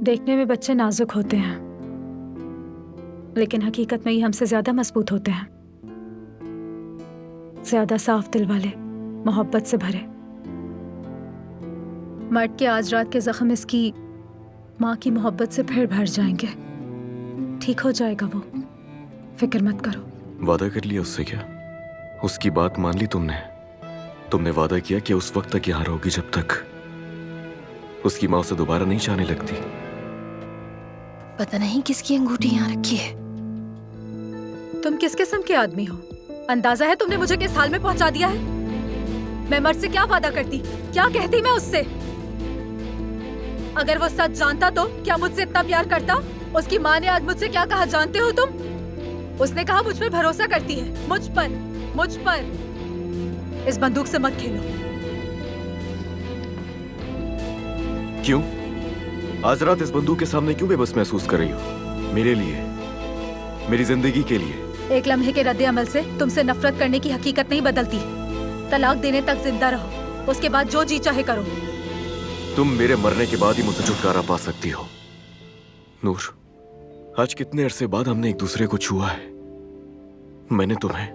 देखने में बच्चे नाजुक होते हैं, लेकिन हकीकत में ये हमसे ज्यादा मजबूत होते हैं, ज्यादा साफ दिल वाले, मोहब्बत से भरे। मर्द के आज रात के जख्म इसकी माँ की मोहब्बत से फिर भर जाएंगे। ठीक हो जाएगा वो, फिक्र मत करो। वादा कर लिया उससे क्या? उसकी बात मान ली तुमने? तुमने वादा किया कि उस वक्त तक यहाँ रहोगी जब तक उसकी माँ उसे दोबारा नहीं चाहने लगती। पता नहीं किसकी अंगूठी यहाँ रखी है। तुम किस किस्म के आदमी हो? अंदाजा है तुमने मुझे किस हाल में पहुंचा दिया है? मैं मर्द से क्या वादा करती, क्या कहती मैं उससे? अगर वो सच जानता तो क्या मुझसे इतना प्यार करता? उसकी माँ ने आज मुझसे क्या कहा जानते हो तुम? उसने कहा मुझ पे भरोसा करती है, मुझ पर। इस बंदूक से मत खेलो। क्यों? आज रात इस बंदूक के सामने क्यों बेबस महसूस कर रही हो? मेरे लिए, मेरी जिंदगी के लिए। एक लम्हे के रद्द अमल से तुमसे नफरत करने की हकीकत नहीं बदलती। तलाक देने तक जिंदा रहो, उसके बाद जो जी चाहे करो। तुम मेरे मरने के बाद ही मुझसे छुटकारा पा सकती हो। नूर, आज कितने अरसे बाद हमने एक दूसरे को छुआ है। मैंने तुम्हें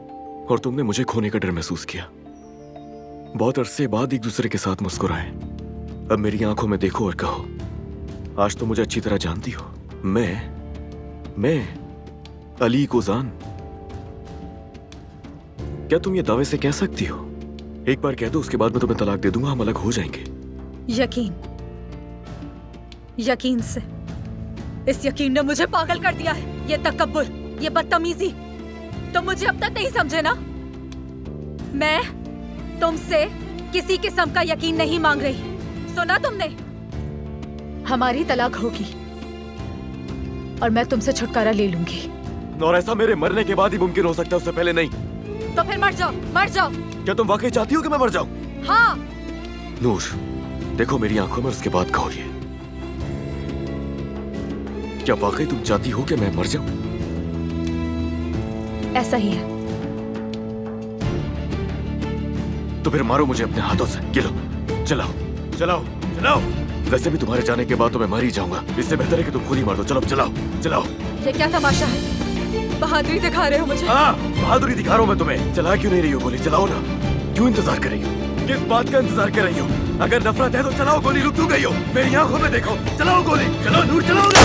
और तुमने मुझे खोने का डर महसूस किया। बहुत अरसे बाद एक दूसरे के साथ मुस्कुराए। अब मेरी आंखों में देखो और कहो, आज तो मुझे अच्छी तरह जानती हो। मैं अली को जान। क्या तुम ये दावे से कह सकती हो? एक बार कह दो, उसके बाद मैं तुम्हें तलाक दे दूंगा, हम अलग हो जाएंगे। यकीन से। इस यकीन ने मुझे पागल कर दिया है। ये तकब्बुर, ये बदतमीजी, तुम मुझे अब तक नहीं समझे ना? मैं तुमसे किसी किस्म का यकीन नहीं मांग रही। सुना तुमने? हमारी तलाक होगी और मैं तुमसे छुटकारा ले लूंगी। और ऐसा मेरे मरने के बाद ही मुमकिन हो सकता है, उससे पहले नहीं। तो फिर मर जाओ। क्या तुम वाकई चाहती हो कि मैं मर जाऊं? हाँ। नूर, देखो मेरी आंखों में, उसके बाद कहो ये। क्या वाकई तुम चाहती हो कि मैं मर जाऊं? ऐसा ही है। तो फिर मारो मुझे अपने हाथों से। ये लो, चलाओ। वैसे भी तुम्हारे जाने के बाद तो मैं मर ही जाऊंगा। इससे बेहतर है कि तुम खुद ही मार दो। चलाओ। ये क्या तमाशा है? बहादुरी दिखा रहे हो मुझे? हाँ, बहादुरी दिखा रहा हूँ मैं तुम्हें। चला क्यों नहीं रही हो गोली? चलाओ ना। क्यों इंतजार कर रही हो? किस बात का इंतजार कर रही हो? अगर नफरत है तो चलाओ गोली। रुक क्यों गई हो? मेरी आंखों में देखो। चलाओ गोली। चलो नूर, चलाओ ना।